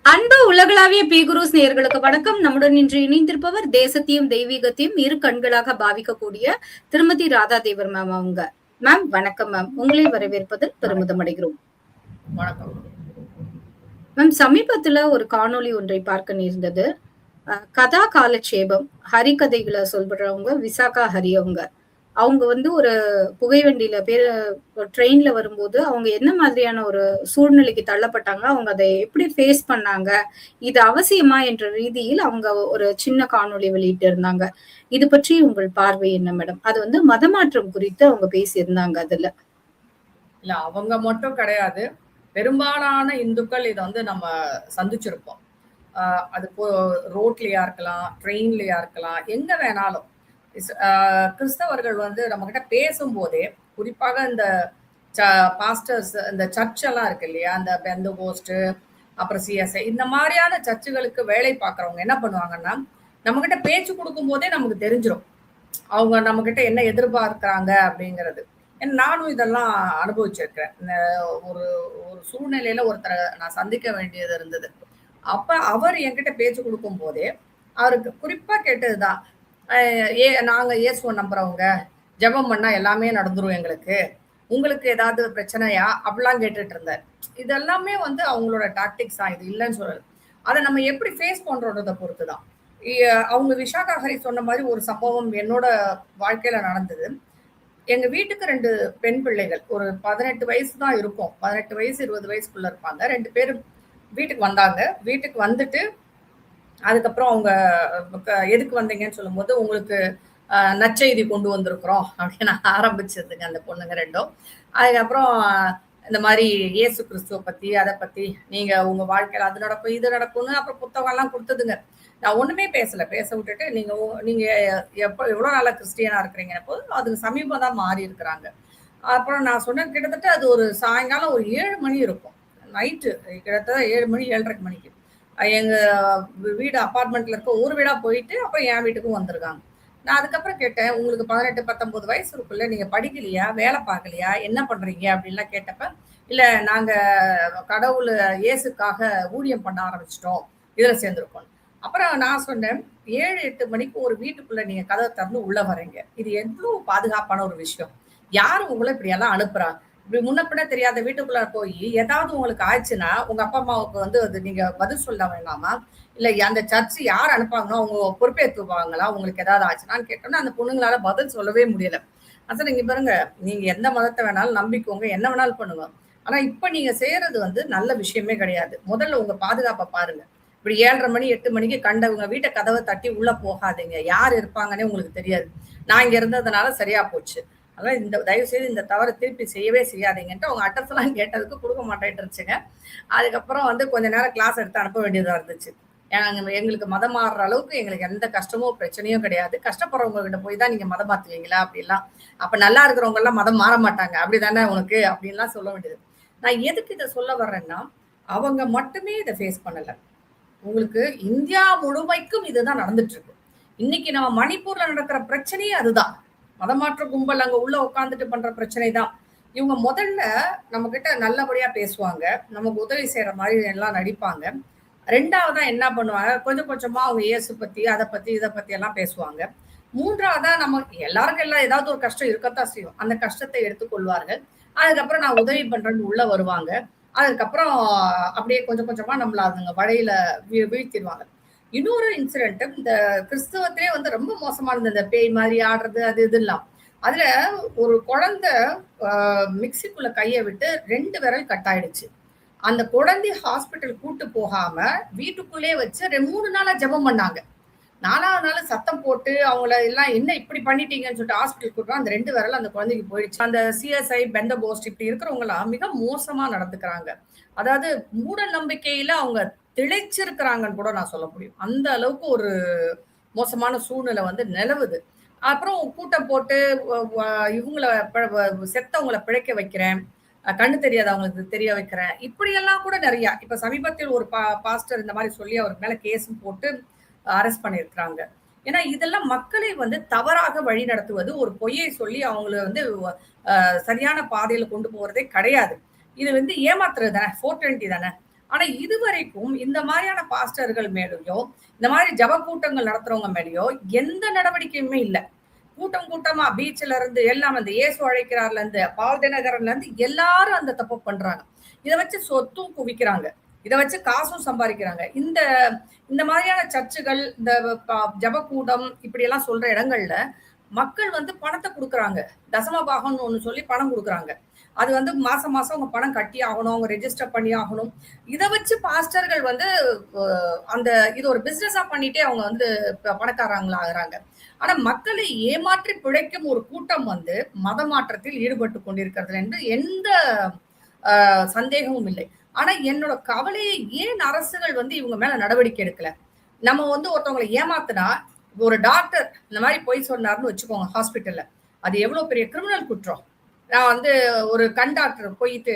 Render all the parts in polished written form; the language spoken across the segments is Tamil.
அன்பு உலகளாவிய பீகுருஸ் நேயர்களுக்கு வணக்கம். நம்முடன் இன்று இணைந்திருப்பவர் தேசத்தையும் தெய்வீகத்தையும் இரு கண்களாக பாவிக்கக்கூடிய திருமதி ராதா தேவர் மேம். அவங்க மேம் வணக்கம் மேம். உங்களை வரவேற்பதில் பெருமிதம் அடைகிறோம். வணக்கம் மேம். சமீபத்துல ஒரு காணொளி ஒன்றை பார்க்க நேர்ந்தது. கதா காலட்சேபம் ஹரிகதைகளை சொல்றவங்க விசாகா ஹரி அவங்க ஒரு புகைவண்டியில ட்ரெயின்ல வரும்போது அவங்க என்ன மாதிரியான ஒரு சூழ்நிலைக்கு தள்ளப்பட்டாங்க, அவங்க அதை எப்படி ஃபேஸ் பண்ணாங்க, இது அவசியமா என்ற ரீதியில் அவங்க ஒரு சின்ன காணொளி வெளியிட்டு இருந்தாங்க. இது பற்றி உங்கள் பார்வை என்ன மேடம்? அது மதமாற்றம் குறித்து அவங்க பேசியிருந்தாங்க. அதுல இல்ல அவங்க மட்டும் கிடையாது, பெரும்பாலான இந்துக்கள் இதை நம்ம சந்திச்சிருப்போம். அது ரோட்லயா இருக்கலாம், ட்ரெயின்லயா இருக்கலாம், எங்க வேணாலும் கிறிஸ்தவர்கள் நம்ம கிட்ட பேசும்போதே குறிப்பாக இந்த பாஸ்டர்ஸ், இந்த சர்ச் எல்லாம் இருக்கு இல்லையா, அந்த பெந்தகோஸ்ட் அப்புறம் சிஎஸ்ஐ இந்த மாதிரியான சர்ச்சுகளுக்கு வேலை பார்க்கறவங்க என்ன பண்ணுவாங்கன்னா, நம்ம கிட்ட பேச்சு கொடுக்கும் போதே நமக்கு தெரிஞ்சிடும் அவங்க நம்ம கிட்ட என்ன எதிர்பார்க்கிறாங்க அப்படிங்கிறது. நானும் இதெல்லாம் அனுபவிச்சிருக்கிறேன். ஒரு ஒரு சூழ்நிலையில ஒருத்தரை நான் சந்திக்க வேண்டியது இருந்தது. அப்ப அவர் என்கிட்ட பேச்சு கொடுக்கும் போதே அவருக்கு குறிப்பா கேட்டதுதான், நாங்க இயேசுவை நம்புறவங்க, ஜெபம் பண்ணா எல்லாமே நடந்துரும் எங்களுக்கு, உங்களுக்கு ஏதாவது பிரச்சனையா அப்படிலாம் கேட்டுட்டு இருந்தார். இதெல்லாமே அவங்களோட டாக்டிக்ஸ் தான், இது இல்லைன்னு சொல்லல. அதை நம்ம எப்படி ஃபேஸ் பண்றோன்றதை பொறுத்துதான். அவங்க விசாகா ஹரி சொன்ன மாதிரி ஒரு சம்பவம் என்னோட வாழ்க்கையில நடந்தது. எங்க வீட்டுக்கு 2 பெண் பிள்ளைகள், ஒரு 18 வயசு தான் இருக்கும், 18 வயசு 20 வயசுக்குள்ள இருப்பாங்க. 2 பேரும் வீட்டுக்கு வந்தாங்க. வீட்டுக்கு வந்துட்டு அதுக்கப்புறம் அவங்க எதுக்கு வந்தீங்கன்னு சொல்லும்போது, உங்களுக்கு நற்செய்தி கொண்டு வந்திருக்கிறோம் அப்படின்னு ஆரம்பிச்சதுங்க அந்த பொண்ணுங்க 2ம். அதுக்கப்புறம் இந்த மாதிரி இயேசு கிறிஸ்துவ பத்தி, அதை பத்தி நீங்க உங்க வாழ்க்கையில அது நடக்கும் இது நடக்கும்னு அப்புறம் புத்தகம் எல்லாம் கொடுத்ததுங்க. நான் ஒண்ணுமே பேசல. பேச விட்டுட்டு நீங்க எவ்வளவு நாளா கிறிஸ்டியனா இருக்கிறீங்க போது, அதுக்கு சமீபம் தான் மாறி இருக்கிறாங்க. அப்புறம் நான் சொன்னேன், கிட்டத்தட்ட அது ஒரு சாயங்காலம் ஒரு 7 மணி இருக்கும், நைட்டு கிட்டத்தட்ட 7 மணி 7:30 மணிக்கு எங்க வீடு அப்பார்ட்மெண்ட்ல இருக்க ஒரு வீடா போயிட்டு அப்புறம் என் வீட்டுக்கும் வந்திருக்காங்க. நான் அதுக்கப்புறம் கேட்டேன், உங்களுக்கு 18 19 வயசு இருக்குல்ல, நீங்க படிக்கலையா, வேலை பார்க்கலையா, என்ன பண்றீங்க அப்படின்லாம் கேட்டப்ப, இல்ல நாங்க கடவுள் இயேசுக்காக ஊழியம் பண்ண ஆரம்பிச்சிட்டோம், இதுல சேர்ந்திருக்கோம். அப்புறம் நான் சொன்னேன், 7 8 மணிக்கு ஒரு வீட்டுக்குள்ள நீங்க கதவை திறந்து உள்ள வர்றீங்க, இது எவ்வளவு பாதுகாப்பான ஒரு விஷயம். யாரும் உங்களை இப்படி எல்லாம் அனுப்புறா? இப்படி முன்ன பின்ன தெரியாத வீட்டுக்குள்ள போய் ஏதாவது உங்களுக்கு ஆயிடுச்சுன்னா உங்க அப்பா அம்மாவுக்கு அது நீங்க பதில் சொல்ல வேண்டாமா? இல்ல அந்த சர்ச் யார் அனுப்பாங்கன்னா அவங்க பொறுப்பேற்றுவாங்களா உங்களுக்கு ஏதாவது ஆச்சுன்னான்னு கேட்டோம்னா அந்த பொண்ணுங்களால பதில் சொல்லவே முடியல. அதான் நீங்க பாருங்க, நீங்க எந்த மதத்தை வேணாலும் நம்பிக்கோங்க, என்ன வேணாலும் பண்ணுங்க, ஆனா இப்ப நீங்க செய்யறது நல்ல விஷயமே கிடையாது. முதல்ல உங்க பாதுகாப்பை பாருங்க. இப்படி 7:30 மணி 8 மணிக்கு கண்டவங்க வீட்டை கதவை தட்டி உள்ள போகாதீங்க, யார் இருப்பாங்கன்னே உங்களுக்கு தெரியாது. நான் இங்க இருந்ததுனால சரியா போச்சு. அதனால இந்த தயவு செய்து இந்த தவறை திருப்பி செய்யவே செய்யாதீங்கன்ட்டு அவங்க அட்ரஸ் எல்லாம் கேட்டதுக்கு கொடுக்க மாட்டேன்ட்டு இருந்துச்சுங்க. அதுக்கப்புறம் கொஞ்ச நேரம் கிளாஸ் எடுத்து அனுப்ப வேண்டியதா இருந்துச்சு. எங்களுக்கு மதம் மாறுற அளவுக்கு எங்களுக்கு எந்த கஷ்டமோ பிரச்சனையும் கிடையாது, கஷ்டப்படுறவங்க கிட்ட போய் தான் நீங்க மதம் மாத்துவீங்களா அப்படிலாம், அப்ப நல்லா இருக்கிறவங்க எல்லாம் மதம் மாற மாட்டாங்க அப்படிதானே உனக்கு அப்படின்லாம் சொல்ல வேண்டியது. நான் எதுக்கு இதை சொல்ல வர்றேன்னா, அவங்க மட்டுமே இதை ஃபேஸ் பண்ணல, உங்களுக்கு இந்தியா முழுமைக்கும் இதுதான் நடந்துட்டு இருக்கு. இன்னைக்கு நம்ம மணிப்பூர்ல நடக்கிற பிரச்சனையே அதுதான். மதமாற்ற கும்பல் அங்க உள்ள உட்காந்துட்டு பண்ற பிரச்சனை தான். இவங்க முதல்ல நம்ம கிட்ட நல்லபடியா பேசுவாங்க, நமக்கு உதவி செய்யற மாதிரி எல்லாம் நடிப்பாங்க. 2வதா என்ன பண்ணுவாங்க, கொஞ்சம் கொஞ்சமா அவங்க இயேசு பத்தி அதை பத்தி இதை பத்தி எல்லாம் பேசுவாங்க. 3வதா நம்ம எல்லாருக்கும் எல்லாம் ஏதாவது ஒரு கஷ்டம் இருக்கத்தான் செய்யும், அந்த கஷ்டத்தை எடுத்துக்கொள்வார்கள். அதுக்கப்புறம் நான் உதவி பண்றேன்னு உள்ள வருவாங்க. அதுக்கப்புறம் அப்படியே கொஞ்சம் கொஞ்சமா நம்மள அதுங்க வழியில வீழ்த்திடுவாங்க. இன்னொரு இன்சிடென்ட், இந்த கிறிஸ்தவத்திலே ரொம்ப மோசமானது, இந்த பேய் மாதிரி ஆடுறது அது இதெல்லாம். அதுல ஒரு குழந்தை மிக்சிக்குள்ள கையை விட்டு 2 விரல் கட் ஆயிடுச்சு. அந்த குழந்தை ஹாஸ்பிட்டல் கூட்டு போகாம வீட்டுக்குள்ளே வச்சு 3 நாளா ஜெபம் பண்ணாங்க. 4வது நாள் சத்தம் போட்டு அவங்கள எல்லாம் என்ன இப்படி பண்ணிட்டீங்கன்னு சொல்லிட்டு ஹாஸ்பிட்டல் கூட்டுறோம். அந்த 2 விரல் அந்த குழந்தைக்கு போயிடுச்சு. அந்த சிஎஸ்ஐ பெந்தகோஸ்ட் இப்படி இருக்கிறவங்க எல்லாம் மிக மோசமா நடந்துக்கிறாங்க. அதாவது மூட நம்பிக்கையில அவங்க திளைச்சிருக்கிறாங்கன்னு கூட நான் சொல்ல முடியும். அந்த அளவுக்கு ஒரு மோசமான சூழ்நிலை நிலவுது. அப்புறம் கூட்டம் போட்டு இவங்களை செத்தவங்களை பிழைக்க வைக்கிறேன், கண்ணு தெரியாதவங்களுக்கு தெரிய வைக்கிறேன், இப்படியெல்லாம் கூட நிறைய. இப்ப சமீபத்தில் ஒரு பாஸ்டர் இந்த மாதிரி சொல்லி அவருக்கு மேல கேஸும் போட்டு அரெஸ்ட் பண்ணியிருக்கிறாங்க. ஏன்னா இதெல்லாம் மக்களை தவறாக வழி நடத்துவது, ஒரு பொய்யை சொல்லி அவங்களை சரியான பாதையில கொண்டு போறதே கிடையாது. இது ஏமாத்துறது தானே, 420 தானே. ஆனா இதுவரைக்கும் இந்த மாதிரியான பாஸ்டர்கள் மேலேயோ, இந்த மாதிரி ஜப கூட்டங்கள் நடத்துறவங்க மேலேயோ எந்த நடவடிக்கையுமே இல்ல. கூட்டம் கூட்டமா பீச்ல இருந்து எல்லாம் அந்த இயேசு அழைக்கிறார்ல இருந்து பால் தினகரன்ல இருந்து எல்லாரும் அந்த தப்பு பண்றாங்க. இத வச்சு சொத்தும் குவிக்கிறாங்க. இத வச்சு காசும் சம்பாதிக்கிறாங்க. இந்த இந்த மாதிரியான சர்ச்சுகள், இந்த ஜபக்கூடம் இப்படி எல்லாம் சொல்ற இடங்கள்ல மக்கள் வந்து பணத்தை கொடுக்குறாங்க. தசம பாகம்னு ஒண்ணு சொல்லி பணம் கொடுக்குறாங்க. அது வந்து மாசம் மாசம் அவங்க பணம் கட்டி ஆகணும், அவங்க ரெஜிஸ்டர் பண்ணி ஆகணும். இத வச்சு பாஸ்டர்கள் வந்து அந்த இது ஒரு பிசினஸா பண்ணிட்டே அவங்க வந்து பணக்காரங்களா ஆகுறாங்க. ஆனா மக்களை ஏமாற்றி பிழைக்கும் ஒரு கூட்டம் வந்து மத மாற்றத்தில் ஈடுபட்டு கொண்டிருக்கிறது என்று எந்த சந்தேகமும் இல்லை. ஆனா என்னோட கவலையை ஏன் அரசுகள் வந்து இவங்க மேல நடவடிக்கை எடுக்கல? நம்ம வந்து ஒருத்தவங்களை ஏமாத்துனா, ஒரு டாக்டர் இந்த மாதிரி பொய் சொன்னார்னு வச்சுக்கோங்க ஹாஸ்பிட்டல்ல, அது எவ்வளவு பெரிய கிரிமினல் குற்றம். நான் வந்து ஒரு கண் டாக்டர் போயிட்டு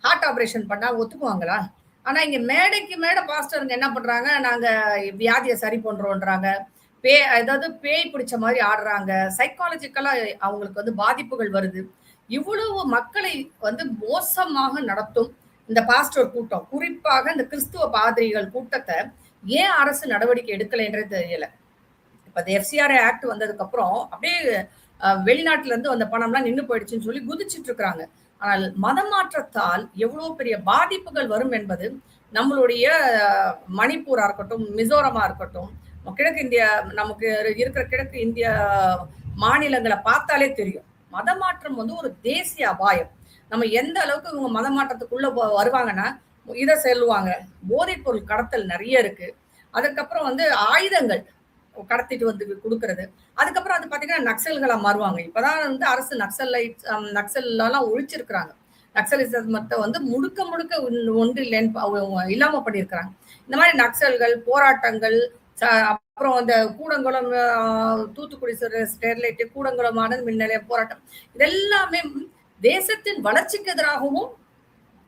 ஹார்ட் ஆபரேஷன் பண்ணா ஒத்துக்குவாங்களா? ஆனா இங்க மேடைக்கு மேடை பாஸ்டருங்க என்ன பண்றாங்க, நாங்க வியாதியை சரி பண்றோம்ன்றாங்க. அதாவது பேய் பிடிச்ச மாதிரி ஆடுறாங்க. சைக்காலஜிக்கலா அவங்களுக்கு வந்து பாதிப்புகள் வருது. இவ்வளவு மக்களை வந்து மோசமாக நடத்தும் இந்த பாஸ்டர் கூட்டம், குறிப்பாக இந்த கிறிஸ்துவ பாதிரிகள் கூட்டத்தை ஏன் அரசு நடவடிக்கை எடுக்கலைன்றது தெரியல. இப்ப இந்த எஃப்சிஆர்ஏ ஆக்ட் வந்ததுக்கு அப்புறம் அப்படியே வெளிநாட்டுல இருந்து வந்த பணம்லாம் நின்று போயிடுச்சுன்னு சொல்லி குதிச்சிட்டு இருக்கிறாங்க. ஆனால் மதம் மாற்றத்தால் எவ்வளவு பெரிய பாதிப்புகள் வரும் என்பது நம்மளுடைய மணிப்பூரா இருக்கட்டும், மிசோரமா இருக்கட்டும், கிழக்கு இந்தியா, நமக்கு இருக்கிற கிழக்கு இந்திய மாநிலங்களை பார்த்தாலே தெரியும். மதமாற்றம் வந்து ஒரு தேசிய அபாயம். நம்ம எந்த அளவுக்கு இவங்க மத மாற்றத்துக்குள்ள வருவாங்கன்னா, இதை செல்லுவாங்க. போதைப் பொருள் கடத்தல் நிறைய இருக்கு. அதுக்கப்புறம் வந்து ஆயுதங்கள் கடத்திட்டு வந்து கொடுக்கறது. அதுக்கப்புறம் அது பாத்தீங்கன்னா நக்சல்களா மாறுவாங்க. இப்பதான் வந்து அரசு நக்சல் எல்லாம் ஒழிச்சிருக்கிறாங்க. நக்சலிசத்தை வந்து முழுக்க முழுக்க ஒன்று இல்லாம பண்ணியிருக்கிறாங்க. இந்த மாதிரி நக்சல்கள் போராட்டங்கள், அப்புறம் அந்த கூடங்குளம், தூத்துக்குடி ஸ்டெர்லைட், கூடங்குளமான மின் நிலைய போராட்டம், இதெல்லாமே தேசத்தின் வளர்ச்சிக்கு எதிராகவும்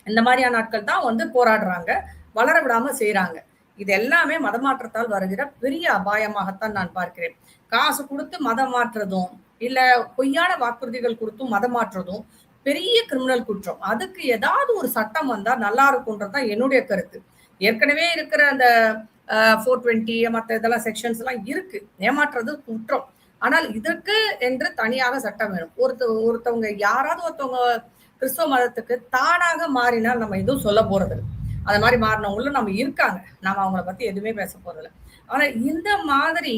இந்த மாதிரியான நாட்கள் தான் வந்து போராடுறாங்க, வளர விடாம செய்யறாங்க. இது எல்லாமே மதமாற்றத்தால் வருகிற பெரிய அபாயமாகத்தான் நான் பார்க்கிறேன். காசு கொடுத்து மதம் மாற்றுறதும், இல்ல பொய்யான வாக்குறுதிகள் கொடுத்தும் மதம் மாற்றுறதும் பெரிய கிரிமினல் குற்றம். அதுக்கு ஏதாவது ஒரு சட்டம் வந்தா நல்லா இருக்கும்ன்றதுதான் என்னுடைய கருத்து. ஏற்கனவே இருக்கிற அந்த 420 மற்ற இதெல்லாம் செக்ஷன்ஸ் எல்லாம் இருக்கு. ஏமாற்றுறது குற்றம். ஆனால் இதற்கு என்று தனியாக சட்டம் வேணும். ஒருத்தவங்க யாராவது ஒருத்தவங்க கிறிஸ்தவ மதத்துக்கு தானாக மாறினால் நம்ம எதுவும் சொல்ல போறது இல்லை. அந்த மாதிரி மாறினவங்களும் நம்ம இருக்காங்க. நாம அவங்கள பத்தி எதுவுமே பேச போறதில்ல. ஆனா இந்த மாதிரி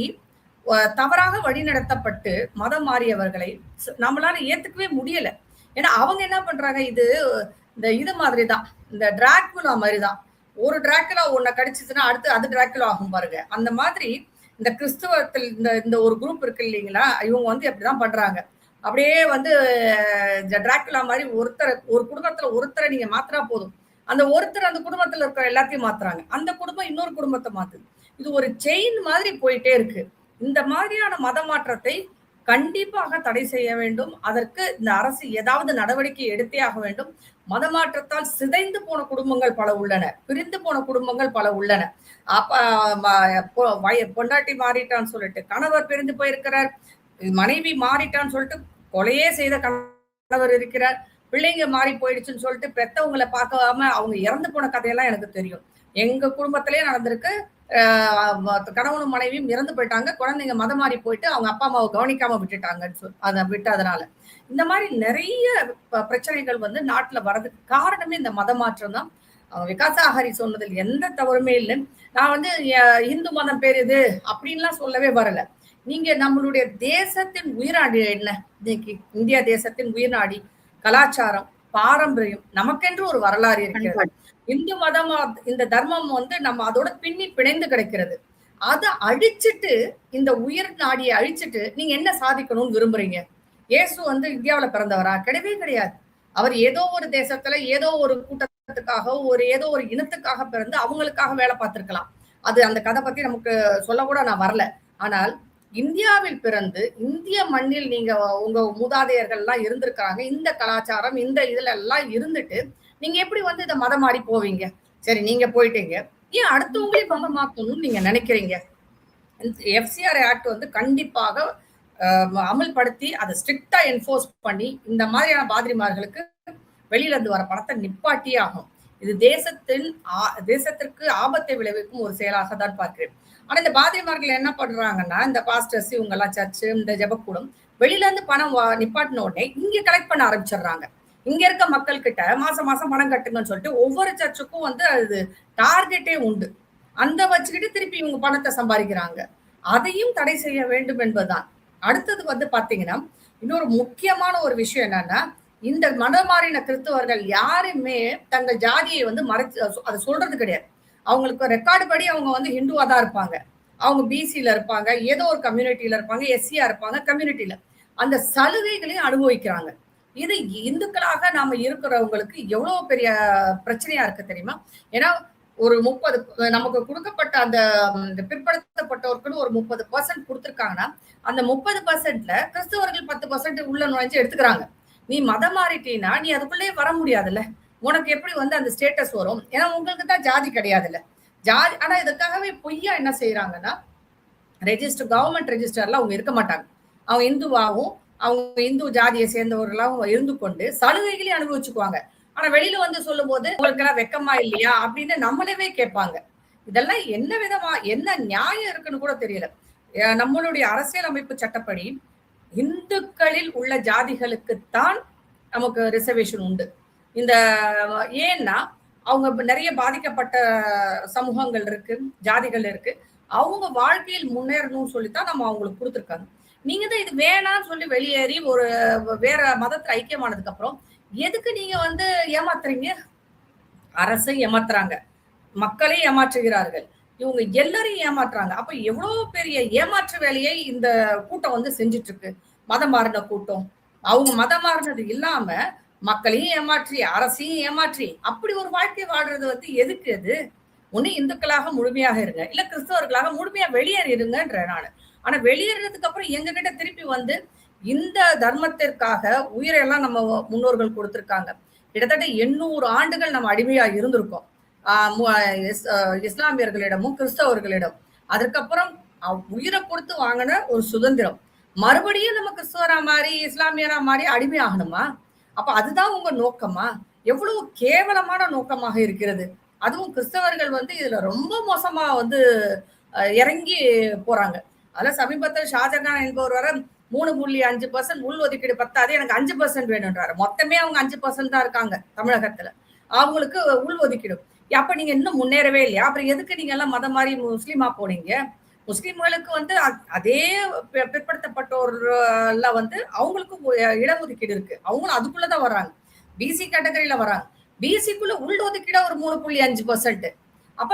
தவறாக வழிநடத்தப்பட்டு மதம் மாறியவர்களை நம்மளால ஏத்துக்கவே முடியல. ஏன்னா அவங்க என்ன பண்றாங்க, இது மாதிரிதான், இந்த டிராக்குலா மாதிரிதான். ஒரு டிராக்குலா ஒன்ன கடிச்சிச்சுன்னா அடுத்து அது டிராக்குலா ஆகும் பாருங்க. அந்த மாதிரி இந்த கிறிஸ்துவத்தில் இந்த ஒரு குரூப் இருக்கு இல்லைங்களா, இவங்க வந்து அப்படிதான் பண்றாங்க. அப்படியே வந்து டிராக்குலா மாதிரி ஒரு குடும்பத்துல ஒருத்தரை நீங்க மாத்திரா போதும், அந்த ஒருத்தர் அந்த குடும்பத்துல இருக்கிற எல்லாத்தையும் மாத்துறாங்க. அந்த குடும்பம் இன்னொரு குடும்பத்தை மாத்துது. இது ஒரு செயின் மாதிரி போயிட்டே இருக்கு. இந்த மாதிரியான மத மாற்றத்தை கண்டிப்பாக தடை செய்ய வேண்டும். அதற்கு இந்த அரசு ஏதாவது நடவடிக்கை எடுத்தே ஆக வேண்டும். மத மாற்றத்தால் சிதைந்து போன குடும்பங்கள் பல உள்ளன, பிரிந்து போன குடும்பங்கள் பல உள்ளன. பொண்டாட்டி மாறிட்டான்னு சொல்லிட்டு கணவர் பிரிந்து போயிருக்கிறார், மனைவி மாறிட்டான்னு சொல்லிட்டு கொலையே செய்த கணவர் இருக்கிறார், பிள்ளைங்க மாறி போயிடுச்சுன்னு சொல்லிட்டு பெத்தவங்களை பார்க்காம அவங்க இறந்து போன கதையெல்லாம் எனக்கு தெரியும். எங்க குடும்பத்திலேயே நடந்திருக்கு. கணவனும் மனைவியும் இறந்து போயிட்டாங்க, குழந்தைங்க மதம் மாறி போயிட்டு அவங்க அப்பா அம்மாவை கவனிக்காம விட்டுட்டாங்கன்னு விட்டதுனால இந்த மாதிரி நிறைய பிரச்சனைகள் வந்து நாட்டுல வர்றதுக்கு காரணமே இந்த மத மாற்றம் தான். விகாசாஹரி சொன்னதில் எந்த தவறுமே இல்லை. நான் வந்து இந்து மதம் பேர் இது அப்படின்லாம் சொல்லவே வரல. நீங்க நம்மளுடைய தேசத்தின் உயிராடி என்ன, இன்னைக்கு இந்தியா தேசத்தின் உயிர்நாடி, கலாச்சாரம், பாரம்பரியம், நமக்கென்று ஒரு வரலாறு இருக்கிறது. இந்து மதம், இந்த தர்மம் வந்து நம்ம அதோட பின்னி பிணைந்து கிடைக்கிறது. அதை அழிச்சிட்டு, இந்த உயிர் நாடியை அழிச்சிட்டு நீங்க என்ன சாதிக்கணும்னு விரும்புறீங்க? இயேசு வந்து இந்தியாவில பிறந்தவரா? கிடையவே கிடையாது. அவர் ஏதோ ஒரு தேசத்துல ஏதோ ஒரு கூட்டத்துக்காக ஏதோ ஒரு இனத்துக்காக பிறந்து அவங்களுக்காக வேலை பார்த்திருக்கலாம். அது அந்த கதை பத்தி நமக்கு சொல்ல கூட நான் வரல. ஆனால் இந்தியாவில் பிறந்து இந்திய மண்ணில் நீங்க உங்க மூதாதையர்கள் எல்லாம் இருந்திருக்காங்க. இந்த கலாச்சாரம் இந்த இதுல எல்லாம் இருந்துட்டு நீங்க எப்படி வந்து இதை மதம் மாறி போவீங்க? சரி, நீங்க போயிட்டீங்க, ஏன் அடுத்தவங்களையும் மதம் மாற்றணும்னு நீங்க நினைக்கிறீங்க? எஃப்சிஆர் ஆக்ட் வந்து கண்டிப்பாக அமல்படுத்தி அதை ஸ்ட்ரிக்டா என்ஃபோர்ஸ் பண்ணி இந்த மாதிரியான பாதிரிமார்களுக்கு வெளியில இருந்து வர பணத்தை நிப்பாட்டியே ஆகும். இது தேசத்திற்கு ஆபத்தை விளைவிக்கும் ஒரு செயலாக தான் பார்க்கிறேன். ஆனா இந்த பாதிரிமார்கள் என்ன பண்றாங்கன்னா, இந்த பாஸ்டர்ஸ் இவங்க எல்லாம் சர்ச்சு, இந்த ஜெபக்கூடம் வெளியில இருந்து பணம் நிப்பாட்டின உடனே இங்க கலெக்ட் பண்ண ஆரம்பிச்சிடுறாங்க. இங்க இருக்க மக்கள் கிட்ட மாசம் மாசம் பணம் கட்டுங்கன்னு சொல்லிட்டு ஒவ்வொரு சர்ச்சுக்கும் வந்து அது டார்கெட்டே உண்டு. அந்த வச்சுக்கிட்டு திருப்பி இவங்க பணத்தை சம்பாதிக்கிறாங்க. அதையும் தடை செய்ய வேண்டும் என்பதுதான். அடுத்தது வந்து பாத்தீங்கன்னா, இன்னொரு முக்கியமான ஒரு விஷயம் என்னன்னா, இந்த மதமாறின கிறிஸ்தவர்கள் யாருமே தங்கள் ஜாதியை வந்து மறைச்சு அதை சொல்றது கிடையாது. அவங்களுக்கு ரெக்கார்டு படி அவங்க வந்து ஹிந்துவா தான் இருப்பாங்க. அவங்க பிசில இருப்பாங்க, ஏதோ ஒரு கம்யூனிட்டியில இருப்பாங்க, எஸ்சியா இருப்பாங்க, கம்யூனிட்டியில அந்த சலுகைகளையும் அனுபவிக்கிறாங்க. இது இந்துக்களாக நாம இருக்கிறவங்களுக்கு எவ்வளவு பெரிய பிரச்சனையா இருக்கு தெரியுமா? ஏன்னா ஒரு 30 நமக்கு கொடுக்கப்பட்ட அந்த பிற்படுத்தப்பட்டவர்களுக்கு ஒரு 30% கொடுத்திருக்காங்கன்னா, அந்த 30%ல கிறிஸ்தவர்கள் 10% உள்ள நுழைஞ்சு எடுத்துக்கிறாங்க. நீ மதம் மாறிட்டீன்னா நீ அதுக்குள்ளேயே வர முடியாதுல்ல. உனக்கு எப்படி வந்து அந்த ஸ்டேட்டஸ் வரும்? ஏன்னா உங்களுக்கு தான் ஜாதி கிடையாதுல்ல. ஜாதி ஆனா இதுக்காகவே பொய்யா என்ன செய்யறாங்கன்னா, கவர்மெண்ட் ரெஜிஸ்டர்ல அவங்க இருக்க மாட்டாங்க. அவங்க இந்துவாகவும் அவங்க இந்து ஜாதியை சேர்ந்தவர்களாகவும் இருந்து கொண்டு சலுகைகளையும் அனுபவிச்சுக்குவாங்க. ஆனா வெளியில வந்து சொல்லும் போது உங்களுக்கு எல்லாம் வெக்கமா இல்லையா அப்படின்னு நம்மளவே கேட்பாங்க. இதெல்லாம் என்ன விதமா என்ன நியாயம் இருக்குன்னு கூட தெரியல. நம்மளுடைய அரசியல் அமைப்பு சட்டப்படி இந்துக்களில் உள்ள ஜாதிகளுக்குத்தான் நமக்கு ரிசர்வேஷன் உண்டு. இந்த ஏன்னா அவங்க நிறைய பாதிக்கப்பட்ட சமூகங்கள் இருக்கு, ஜாதிகள் இருக்கு. அவங்க வாழ்க்கையில் முன்னேறணும்னு சொல்லித்தான் நம்ம அவங்களுக்கு கொடுத்துருக்காங்க. நீங்க தான் இது வேணாம்னு சொல்லி வெளியேறி ஒரு வேற மதத்துல ஐக்கியமானதுக்கு அப்புறம் எதுக்கு நீங்க வந்து ஏமாத்துறீங்க? அரசை ஏமாத்துறாங்க, மக்களை ஏமாற்றுகிறார்கள், இவங்க எல்லாரையும் ஏமாற்றுறாங்க. அப்ப எவ்வளவு பெரிய ஏமாற்று வேலையை இந்த கூட்டம் வந்து செஞ்சுட்டு இருக்கு. மதம் மாறின கூட்டம். அவங்க மதம் மாறினது இல்லாம மக்களையும் ஏமாற்றி அரசையும் ஏமாற்றி அப்படி ஒரு வாழ்க்கை வாழ்றது வந்து எதுக்கு? அது ஒண்ணு இந்துக்களாக முழுமையாக இருங்க, இல்ல கிறிஸ்தவர்களாக முழுமையா வெளியேறிடுங்கன்ற நானு. ஆனா வெளியேறதுக்கு அப்புறம் எங்க கிட்ட திருப்பி வந்து இந்த தர்மத்திற்காக உயிரெல்லாம் நம்ம முன்னோர்கள் கொடுத்திருக்காங்க. கிட்டத்தட்ட 800 ஆண்டுகள் நம்ம அடிமையா இருந்திருக்கோம். இஸ்லாமியர்களிடமும் கிறிஸ்தவர்களிடம். அதுக்கப்புறம் உயிரை கொடுத்து வாங்கின ஒரு சுதந்திரம். மறுபடியும் நம்ம கிறிஸ்தவரா மாறி இஸ்லாமியரா மாறி அடிமை ஆகணுமா? அப்ப அதுதான் உங்க நோக்கமா? எவ்வளவு கேவலமான நோக்கமாக இருக்கிறது. அதுவும் கிறிஸ்தவர்கள் வந்து இதுல ரொம்ப மோசமா வந்து இறங்கி போறாங்க. அதெல்லாம் சமீபத்தில் ஷாஜகான் என்பவர் வர 3.5% உள் ஒதுக்கீடு பத்தாது, எனக்கு 5% வேணும்ன்றாரு. மொத்தமே அவங்க 5% தான் இருக்காங்க தமிழகத்துல. அவங்களுக்கு உள் ஒதுக்கீடு. அப்ப நீங்க இன்னும் முன்னேறவே இல்லையா? அப்புறம் எதுக்கு நீங்க எல்லாம் மதம் மாறி முஸ்லீமா போனீங்க? முஸ்லீம்களுக்கு வந்து அதே பிற்படுத்தப்பட்டோர்ல வந்து அவங்களுக்கும் இடஒதுக்கீடு இருக்கு. அவங்களும் அதுக்குள்ளதான் வர்றாங்க. பிசி கேட்டகரியில வர்றாங்க. பிசிக்குள்ள உள் ஒதுக்கீடா ஒரு 3.5%. அப்ப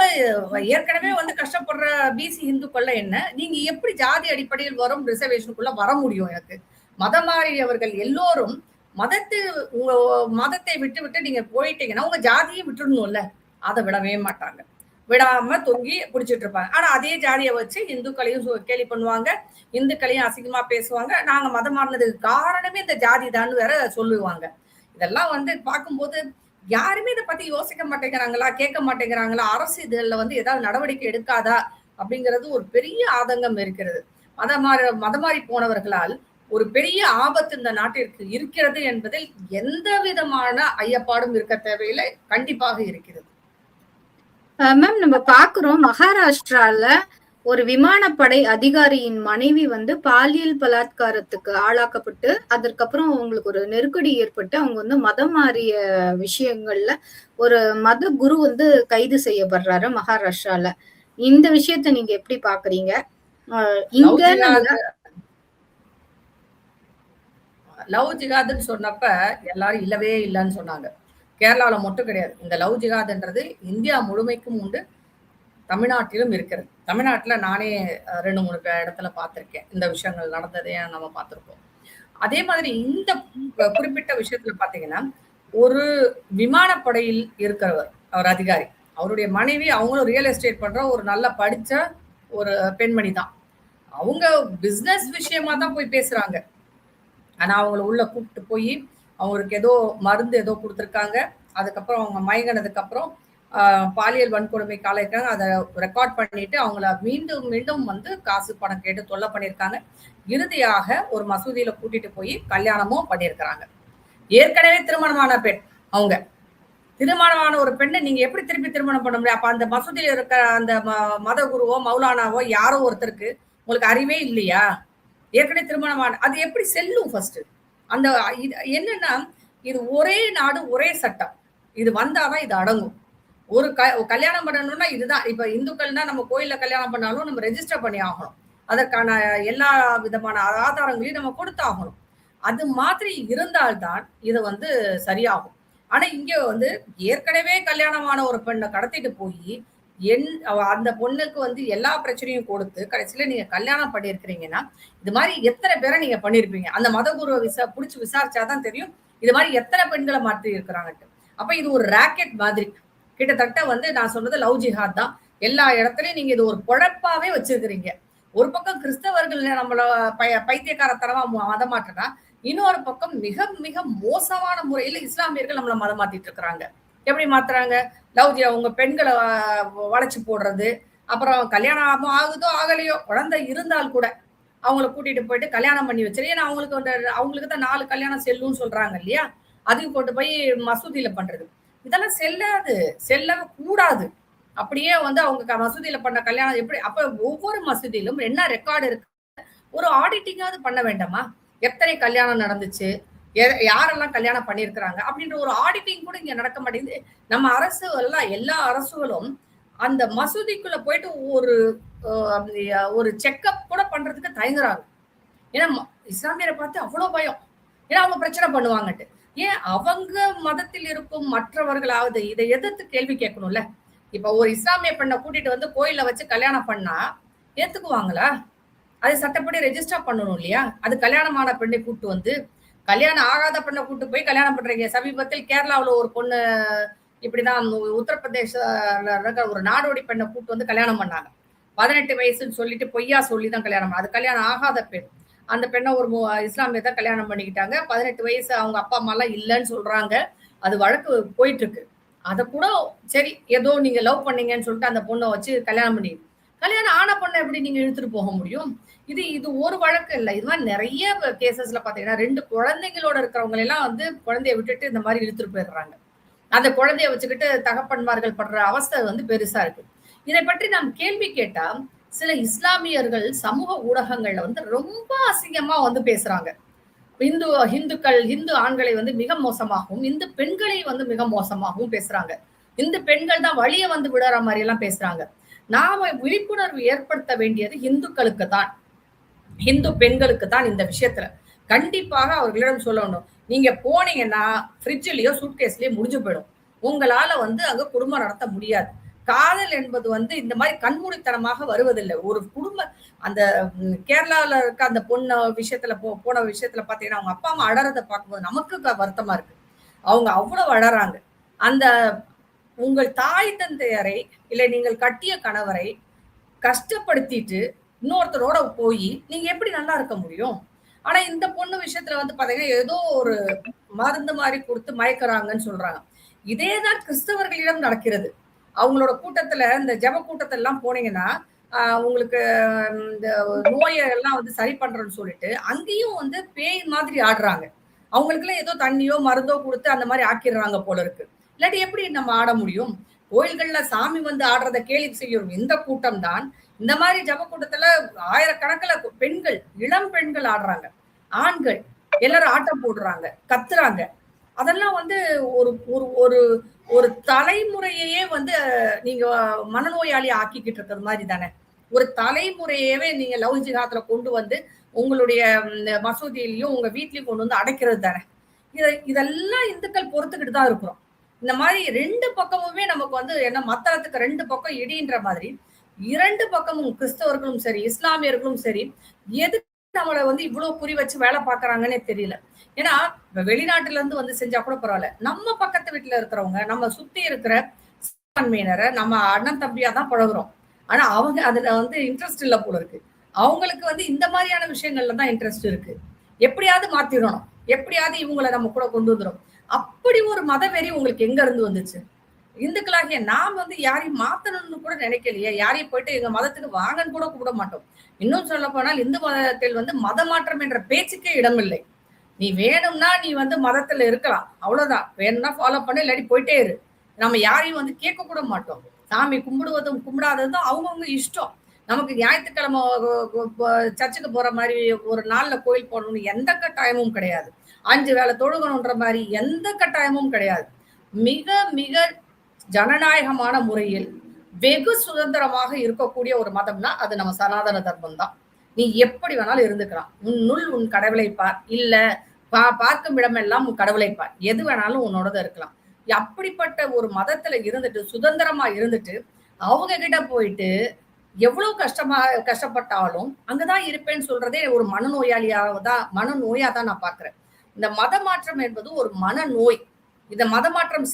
ஏற்கனவே வந்து கஷ்டப்படுற பிசி இந்துக்கள்ல என்ன, நீங்க எப்படி ஜாதி அடிப்படையில் வரும் ரிசர்வேஷனுக்குள்ள வர முடியும்? எனக்கு மதம் மாறியவர்கள் எல்லோரும் உங்க மதத்தை விட்டு விட்டு நீங்க போயிட்டீங்கன்னா உங்க ஜாதியை விட்டுடணும்ல. அதை விடவே மாட்டாங்க. விடாம தொங்கி பிடிச்சிட்டு இருப்பாங்க. ஆனா அதே ஜாதியை வச்சு இந்துக்களையும் கேலி பண்ணுவாங்க, இந்துக்களையும் அசிங்கமா பேசுவாங்க. நாங்க மதம் மாறினதுக்கு காரணமே இந்த ஜாதி தான் வேற சொல்லுவாங்க. இதெல்லாம் வந்து பார்க்கும்போது யாருமே இதை பத்தி யோசிக்க மாட்டேங்கிறாங்களா, கேட்க மாட்டேங்கிறாங்களா? அரசு இதுல வந்து ஏதாவது நடவடிக்கை எடுக்காதா அப்படிங்கிறது ஒரு பெரிய ஆதங்கம் இருக்கிறது. மதமாறி போனவர்களால் ஒரு பெரிய ஆபத்து இந்த நாட்டிற்கு இருக்கிறது என்பதில் எந்த விதமான ஐயப்பாடும் இருக்க தேவையில்லை, கண்டிப்பாக இருக்கிறது. மேம், நம்ம பாக்குறோம் மகாராஷ்டிரால ஒரு விமானப்படை அதிகாரியின் மனைவி வந்து பாலியல் பலாத்காரத்துக்கு ஆளாக்கப்பட்டு அதற்கப்புறம் அவங்களுக்கு ஒரு நெருக்கடி ஏற்பட்டு அவங்க வந்து மதம் மாறிய விஷயங்கள்ல ஒரு மத குரு வந்து கைது செய்யப்படுறாரு மகாராஷ்டிரால. இந்த விஷயத்த நீங்க எப்படி பாக்குறீங்க? லவ் ஜிகாதுன்னு சொன்னப்ப எல்லாரும் இல்லவே இல்லைன்னு சொன்னாங்க. கேரளால மட்டும் கிடையாது. இந்த லவ் ஜிகாதுன்றது இந்தியா முழுமைக்கும் உண்டு, தமிழ்நாட்டிலும் இருக்கிறது. தமிழ்நாட்டுல நானே 2-3 இடத்துல பார்த்திருக்கேன். இந்த விஷயங்கள் நடந்ததே நம்ம பார்த்திருக்கோம். அதே மாதிரி இந்த குறிப்பிட்ட விஷயத்துல பாத்தீங்கன்னா, ஒரு விமானப்படையில் இருக்கிறவர், அவர் அதிகாரி, அவருடைய மனைவி அவங்களும் ரியல் எஸ்டேட் பண்ற ஒரு நல்ல படிச்ச ஒரு பெண்மணி தான். அவங்க பிசினஸ் விஷயமா தான் போய் பேசுறாங்க. ஆனா அவங்கள உள்ள கூப்பிட்டு போய் அவங்களுக்கு ஏதோ மருந்து ஏதோ கொடுத்துருக்காங்க. அதுக்கப்புறம் அவங்க மயங்கினதுக்கு அப்புறம் பாலியல் வன்கொடுமை காலைக்காங்க அதை ரெக்கார்ட் பண்ணிட்டு அவங்கள மீண்டும் மீண்டும் வந்து காசு பணம் கேட்டு தொல்லை பண்ணியிருக்காங்க. இறுதியாக ஒரு மசூதியில கூட்டிட்டு போய் கல்யாணமும் பண்ணியிருக்கிறாங்க. ஏற்கனவே திருமணமான பெண் அவங்க. திருமணமான ஒரு பெண்ணை நீங்க எப்படி திருப்பி திருமணம் பண்ண முடியும்? அப்ப அந்த மசூதியில இருக்க அந்த மத குருவோ, மௌலானாவோ யாரோ ஒருத்தருக்கு உங்களுக்கு அறிவே இல்லையா? ஏற்கனவே திருமணமான அது எப்படி செல்லும் ஃபர்ஸ்ட்? அந்த இது என்னன்னா, இது ஒரே நாடு, ஒரே சட்டம். இது வந்தா தான் இது அடங்கும். ஒரு கல்யாணம் பண்ணணும்னா இதுதான். இப்ப இந்துக்கள்னா நம்ம கோயில்ல கல்யாணம் பண்ணாலும் நம்ம ரெஜிஸ்டர் பண்ணி ஆகணும். அதற்கான எல்லா விதமான ஆதாரங்களையும் நம்ம கொடுத்தாகணும். அது மாதிரி இருந்தால்தான் இது வந்து சரியாகும். ஆனா இங்க வந்து ஏற்கனவே கல்யாணமான ஒரு பெண்ண கடத்திட்டு போயி, அந்த பொண்ணுக்கு வந்து எல்லா பிரச்சனையும் கொடுத்து, கடைசியில நீங்க கல்யாணம் பண்ணியிருக்கிறீங்கன்னா, இது மாரி எத்தன பேர நீங்க பண்ணியிருப்பீங்க? அந்த மதகுருவ புடிச்சு விசாரிச்சா தான் தெரியும். இது மாரி எத்தன பெண்கள மாற்றி இருக்கிறாங்கன்ட்டு. அப்ப இது ஒரு ராக்கெட் மாதிரி. கிட்டத்தட்ட வந்து நான் சொன்னது லவ் ஜிஹாத் தான். எல்லா இடத்துலயும் நீங்க இது ஒரு பொழப்பாவே வச்சிருக்கிறீங்க. ஒரு பக்கம் கிறிஸ்தவர்கள் நம்மள பைத்தியக்காரத்தனமா மதமாற்றனா, இன்னொரு பக்கம் மிக மிக மோசமான முறையில இஸ்லாமியர்கள் நம்மள மதம் மாத்திட்டு இருக்கிறாங்க. எப்படி மாத்துறாங்க? லவ் உங்க பெண்களை வளைச்சு போடுறது, அப்புறம் கல்யாணம் ஆகுதோ ஆகலையோ குழந்தை இருந்தால் கூட அவங்கள கூட்டிட்டு போயிட்டு கல்யாணம் பண்ணி வச்சிரு. ஏன்னா அவங்களுக்கு தான் 4 கல்யாணம் செல்லும்னு சொல்றாங்க இல்லையா? அதையும் கொண்டு போய் மசூதியில பண்றது. இதெல்லாம் செல்லாது, செல்ல கூடாது. அப்படியே வந்து அவங்க மசூதியில பண்ண கல்யாணம் எப்படி? அப்ப ஒவ்வொரு மசூதியிலும் என்ன ரெக்கார்டு இருக்கு? ஒரு ஆடிட்டிங்காவது பண்ண வேண்டாமா? எத்தனை கல்யாணம் நடந்துச்சு? யாரெல்லாம் கல்யாணம் பண்ணியிருக்கிறாங்க? அப்படின்ற ஒரு ஆடிட்டிங் கூட இங்க நடக்க மாட்டேங்குது. நம்ம அரசு எல்லாம் எல்லா அரசுகளும் அந்த மசூதிக்குள்ள போயிட்டு ஒரு செக்கப் கூட பண்றதுக்கு தயங்குறாங்க. ஏன்னா இஸ்லாமியரை பார்த்து அவ்வளவு பயம். ஏன்னா அவங்க பிரச்சனை பண்ணுவாங்கட்டு. ஏன் அவங்க மதத்தில் இருக்கும் மற்றவர்களாவது இதை எதிர்த்து கேள்வி கேட்கணும்ல. இப்ப ஒரு இஸ்லாமிய பெண்ணை கூட்டிட்டு வந்து கோயில்ல வச்சு கல்யாணம் பண்ணா ஏத்துக்குவாங்களா? அது சட்டப்படி ரெஜிஸ்டர் பண்ணணும் இல்லையா? அது கல்யாணமான பெண்ணை கூட்டு வந்து கல்யாணம் ஆகாத பெண்ணை கூட்டு போய் கல்யாணம் பண்றீங்க. சமீபத்தில் கேரளாவில் ஒரு பொண்ணு இப்படிதான் உத்தரப்பிரதேச ஒரு நாடோடி பெண்ணை கூட்டு வந்து கல்யாணம் பண்ணாங்க. 18 வயசுன்னு சொல்லிட்டு பொய்யா சொல்லிதான் கல்யாணம். அது கல்யாணம் ஆகாத பெண். அந்த பெண்ணை ஒரு இஸ்லாமிய தான் கல்யாணம் பண்ணிக்கிட்டாங்க. 18 வயசு அவங்க அப்பா அம்மா எல்லாம் இல்லைன்னு சொல்றாங்க. அது வழக்கு போயிட்டு இருக்கு. அத கூட சரி ஏதோ நீங்க லவ் பண்ணீங்கன்னு சொல்லிட்டு அந்த பொண்ணை வச்சு கல்யாணம் பண்ணி கல்யாணம் ஆன பொண்ணை எப்படி நீங்க இழுத்துட்டு போக முடியும்? இது ஒரு வழக்கு இல்லை. இது மாதிரி நிறைய கேசஸ்ல பாத்தீங்கன்னா 2 குழந்தைங்களோட இருக்கிறவங்க எல்லாம் வந்து குழந்தைய விட்டுட்டு இந்த மாதிரி இழுத்துட்டு போயிடுறாங்க. அந்த குழந்தைய வச்சுக்கிட்டு தகப்பன்மார்கள் படுற அவஸ்தை வந்து பெருசா இருக்கு. இதை பற்றி நாம் கேள்வி கேட்டா சில இஸ்லாமியர்கள் சமூக ஊடகங்கள்ல வந்து ரொம்ப அசிங்கமா வந்து பேசுறாங்க. இந்து ஆண்களை வந்து மிக மோசமாகவும், இந்து பெண்களை வந்து மிக மோசமாகவும் பேசுறாங்க. இந்து பெண்கள் தான் வழிய வந்து விடுற மாதிரி எல்லாம் பேசுறாங்க. நாம விழிப்புணர்வு ஏற்படுத்த வேண்டியது இந்துக்களுக்கு தான், இந்து பெண்களுக்கு தான். இந்த விஷயத்துல கண்டிப்பாக அவர்களிடம் சொல்லணும். நீங்க போனீங்கன்னா ஃப்ரிட்ஜ்லயோ சூட்கேஸ்லயோ முடிஞ்சு போயிடும். உங்களால வந்து அங்க குடும்பம் நடத்த முடியாது. காதல் என்பது வந்து இந்த மாதிரி கண்மூடித்தனமாக வருவதில்லை. ஒரு குடும்ப அந்த கேரளால இருக்க அந்த பொண்ணு விஷயத்துல போன விஷயத்துல பாத்தீங்கன்னா அவங்க அப்பா அம்மா அழறதை பார்க்கும்போது நமக்கு வருத்தமா இருக்கு. அவங்க அவ்வளவு அழறாங்க. அந்த உங்கள் தாய் தந்தையரை இல்லை நீங்கள் கட்டிய கணவரை கஷ்டப்படுத்திட்டு இன்னொருத்தரோட போய் நீங்க எப்படி நல்லா இருக்க முடியும்? ஆனா இந்த பொண்ணு விஷயத்துல வந்து பாத்தீங்கன்னா ஏதோ ஒரு மருந்து மாதிரி கொடுத்து மயக்குறாங்கன்னு சொல்றாங்க. இதேதான் கிறிஸ்தவர்களிடம் நடக்கிறது. அவங்களோட கூட்டத்துல இந்த ஜெப கூட்டத்துல எல்லாம் போனீங்கன்னா உங்களுக்கு இந்த நோயெல்லாம் வந்து சரி பண்றேன்னு சொல்லிட்டு அங்கேயும் வந்து பேய் மாதிரி ஆடுறாங்க. அவங்களுக்கு எல்லாம் ஏதோ தண்ணியோ மருந்தோ கொடுத்து அந்த மாதிரி ஆக்கிடுறாங்க போல இருக்கு. இல்லாட்டி எப்படி நம்ம ஆட முடியும்? கோயில்கள்ல சாமி வந்து ஆடுறத கேலி செய்யும் இந்த கூட்டம் தான் இந்த மாதிரி ஜப கூட்டத்துல ஆயிரக்கணக்கில் பெண்கள், இளம் பெண்கள் ஆடுறாங்க. ஆண்கள் எல்லாரும் ஆட்டம் போடுறாங்க, கத்துறாங்க. அதெல்லாம் வந்து ஒரு ஒரு ஒரு தலைமுறையே வந்து நீங்க மனநோயாளி ஆக்கிக்கிட்டு இருக்கிறது மாதிரி தானே. ஒரு தலைமுறையவே நீங்க லவ் ஜிஹாத்ல கொண்டு வந்து உங்களுடைய மசூதியிலையும் உங்க வீட்லயும் கொண்டு வந்து அடைக்கிறது தானே. இதெல்லாம் இந்துக்கள் பொறுத்துக்கிட்டு தான் இருக்கிறோம். இந்த மாதிரி 2 பக்கமுமே நமக்கு வந்து என்ன மத்தளத்துக்கு 2 பக்கம் இடின்ற மாதிரி 2 பக்கமும் கிறிஸ்தவர்களும் சரி, இஸ்லாமியர்களும் சரி, எதுக்கு நம்மளை வந்து இவ்வளவு குறி வச்சு வேலை பார்க்கறாங்கன்னே தெரியல. ஏன்னா வெளிநாட்டுல இருந்து வந்து செஞ்சா கூட பரவாயில்ல. நம்ம பக்கத்து வீட்டுல இருக்கிறவங்க, நம்ம சுத்தி இருக்கிற சிறுபான்மையினரை நம்ம அண்ணன் தம்பியா தான் பழகுறோம். ஆனா அவங்க அதுல வந்து இன்ட்ரெஸ்ட் இல்ல போல இருக்கு. அவங்களுக்கு வந்து இந்த மாதிரியான விஷயங்கள்ல தான் இன்ட்ரெஸ்ட் இருக்கு. எப்படியாவது மாத்திடணும், எப்படியாவது இவங்களை நம்ம கூட கொண்டு வந்துடும். அப்படி ஒரு மதவெறி உங்களுக்கு எங்க இருந்து வந்துச்சு? இந்துக்களாகிய நாம் வந்து யாரையும் மாத்தணும்னு கூட நினைக்கலையே. யாரையும் போயிட்டு எங்க மதத்துக்கு வாங்கன்னு கூட கூப்பிட மாட்டோம். இன்னும் சொல்ல போனால் இந்து மதத்தில் வந்து மத மாற்றம் என்ற பேச்சுக்கே இடமில்லை. நீ வேணும்னா நீ வந்து மதத்துல இருக்கலாம், அவ்வளவுதான். வேணும்னா ஃபாலோ பண்ணு, இல்லாட்டி போயிட்டே இரு. நம்ம யாரையும் வந்து கேட்க கூட மாட்டோம். சாமி கும்பிடுவதும் கும்பிடாததும் அவங்கவுங்க இஷ்டம். நமக்கு ஞாயிற்றுக்கிழமை சர்ச்சுக்கு போற மாதிரி ஒரு நாள்ல கோயில் போகணும்னு எந்த கட்டாயமும் கிடையாது. 5 வேளை தொழுகணுன்ற மாதிரி எந்த கட்டாயமும் கிடையாது. மிக மிக ஜனநாயகமான முறையில் வெகு சுதந்திரமாக இருக்கக்கூடிய ஒரு மதம்னா அது நம்ம சனாதன தர்மம் தான். நீ எப்படி வேணாலும் இருந்துக்கலாம். உன்னுள் உன் கடவுளை பார். இல்ல பார்க்கும் இடமெல்லாம் உன் கடவுளை பார். எது வேணாலும் உன்னோடது இருக்கலாம். அப்படிப்பட்ட ஒரு மதத்துல இருந்துட்டு சுதந்திரமா இருந்துட்டு அவங்க கிட்ட போயிட்டு எவ்வளவு கஷ்டப்பட்டாலும் அங்கதான் இருப்பேன்னு சொல்றதே ஒரு மனநோயா தான் நான் பாக்குறேன். இந்த மத மாற்றம் என்பது ஒரு மனநோய். இந்த மத மாற்றம்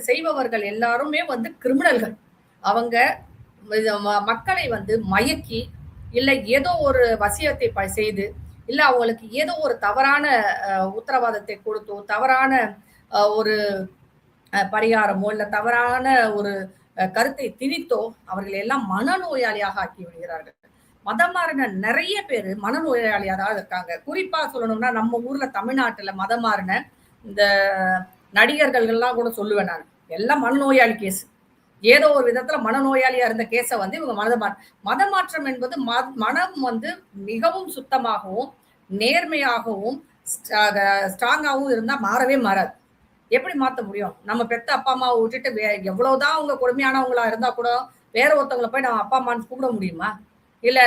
செய்பவர்கள் எல்லாருமே வந்து கிரிமினல்கள். அவங்க மக்களை வந்து மயக்கி இல்ல ஏதோ ஒரு வசியத்தை செய்து இல்ல அவங்களுக்கு ஏதோ ஒரு தவறான உத்தரவாதத்தை கொடுத்தோ தவறான ஒரு பரிகாரமோ இல்ல தவறான ஒரு கருத்தை திணித்தோ அவர்கள் எல்லாம் மனநோயாளியாக ஆக்கி விடுகிறார்கள். மதம் மாறின நிறைய பேர் மனநோயாளியாக தான் இருக்காங்க. குறிப்பா சொல்லணும்னா நம்ம ஊர்ல தமிழ்நாட்டுல மதம் மாறின இந்த நடிகர்கள்லாம் கூட சொல்லுவேன் நான். எல்லாம் மனநோயாளி கேஸ். ஏதோ ஒரு விதத்துல மனநோயாளியா இருந்த கேஸை வந்து இவங்க மத மாற்றம் என்பது மனம் வந்து மிகவும் சுத்தமாகவும் நேர்மையாகவும் ஸ்ட்ராங்காகவும் இருந்தா மாறவே மாறாது. எப்படி மாத்த முடியும்? நம்ம பெத்த அப்பா அம்மாவை விட்டுட்டு எவ்வளவுதான் அவங்க கொடுமையானவங்களா இருந்தா கூட வேற ஒருத்தவங்களை போய் நம்ம அப்பா அம்மான்னு கூப்பிட முடியுமா? இல்ல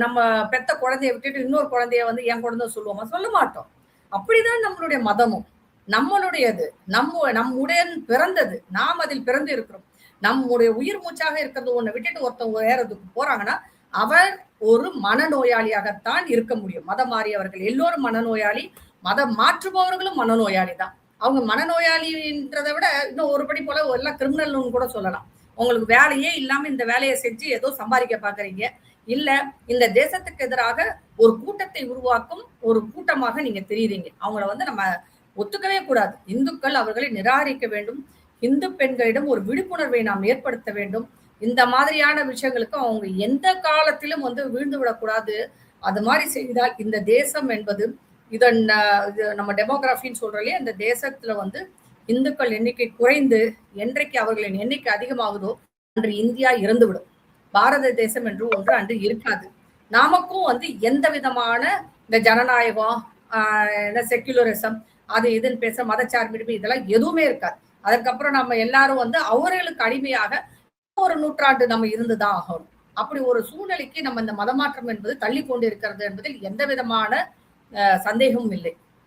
நம்ம பெத்த குழந்தைய விட்டுட்டு இன்னொரு குழந்தைய வந்து என் குழந்தை சொல்லுவோமா? சொல்ல மாட்டோம். அப்படிதான் நம்மளுடைய மதமும் நம்மளுடையது, நம்முடன் பிறந்தது, நாம் அதில் பிறந்து இருக்கிறோம். நம்முடைய உயிர் மூச்சாக இருக்கிறது ஒண்ணை விட்டுட்டு ஒருத்தவங்க வேறதுக்கு போறாங்கன்னா அவர் ஒரு மனநோயாளியாகத்தான் இருக்க முடியும். மதம் மாறியவர்கள் எல்லோரும் மனநோயாளி, மதம் மாற்றுபவர்களும் மனநோயாளி தான். அவங்க மனநோயாளின்றதை விட இன்னும் ஒரு படி போல எல்லாம் கிரிமினல்னு கூட சொல்லலாம். உங்களுக்கு வேலையே இல்லாம இந்த வேலையை செஞ்சு ஏதோ சம்பாதிக்க பாக்குறீங்க. இல்ல இந்த தேசத்துக்கு எதிராக ஒரு கூட்டத்தை உருவாக்கும் ஒரு கூட்டமாக நீங்க தெரியுறீங்க. அவங்கள வந்து நம்ம ஒத்துக்கவே கூடாது. இந்துக்கள் அவர்களை நிராகரிக்க வேண்டும். இந்து பெண்களிடம் ஒரு விழிப்புணர்வை நாம் ஏற்படுத்த வேண்டும். இந்த மாதிரியான விஷயங்களுக்கு அவங்க எந்த காலத்திலும் வந்து வீழ்ந்து விடக்கூடாது. அது மாதிரி செய்தால் இந்த தேசம் என்பது இதன் நம்ம டெமோகிராஃபின்னு சொல்றோம். இந்த தேசத்துல வந்து இந்துக்கள் எண்ணிக்கை குறைந்து என்றைக்கு அவர்களின் எண்ணிக்கை அதிகமாகுதோ அன்று இந்தியா இறந்துவிடும். பாரத தேசம் என்று ஒன்று அன்று இருக்காது. நமக்கும் வந்து எந்த விதமான இந்த ஜனநாயகம் செக்குலரிசம் அது இதுன்னு பேச மதச்சார்பின்மை இதெல்லாம் எதுவுமே இருக்காது. அதுக்கப்புறம் நம்ம எல்லாரும் வந்து அவர்களுக்கு அடிமையாக ஒரு நூற்றாண்டு நம்ம இருந்துதான் ஆகணும். அப்படி ஒரு சூழ்நிலைக்கு நம்ம இந்த மதமாற்றம் என்பது தள்ளி கொண்டு இருக்கிறது என்பதில் எந்த விதமான சந்தேகமும் இல்லை.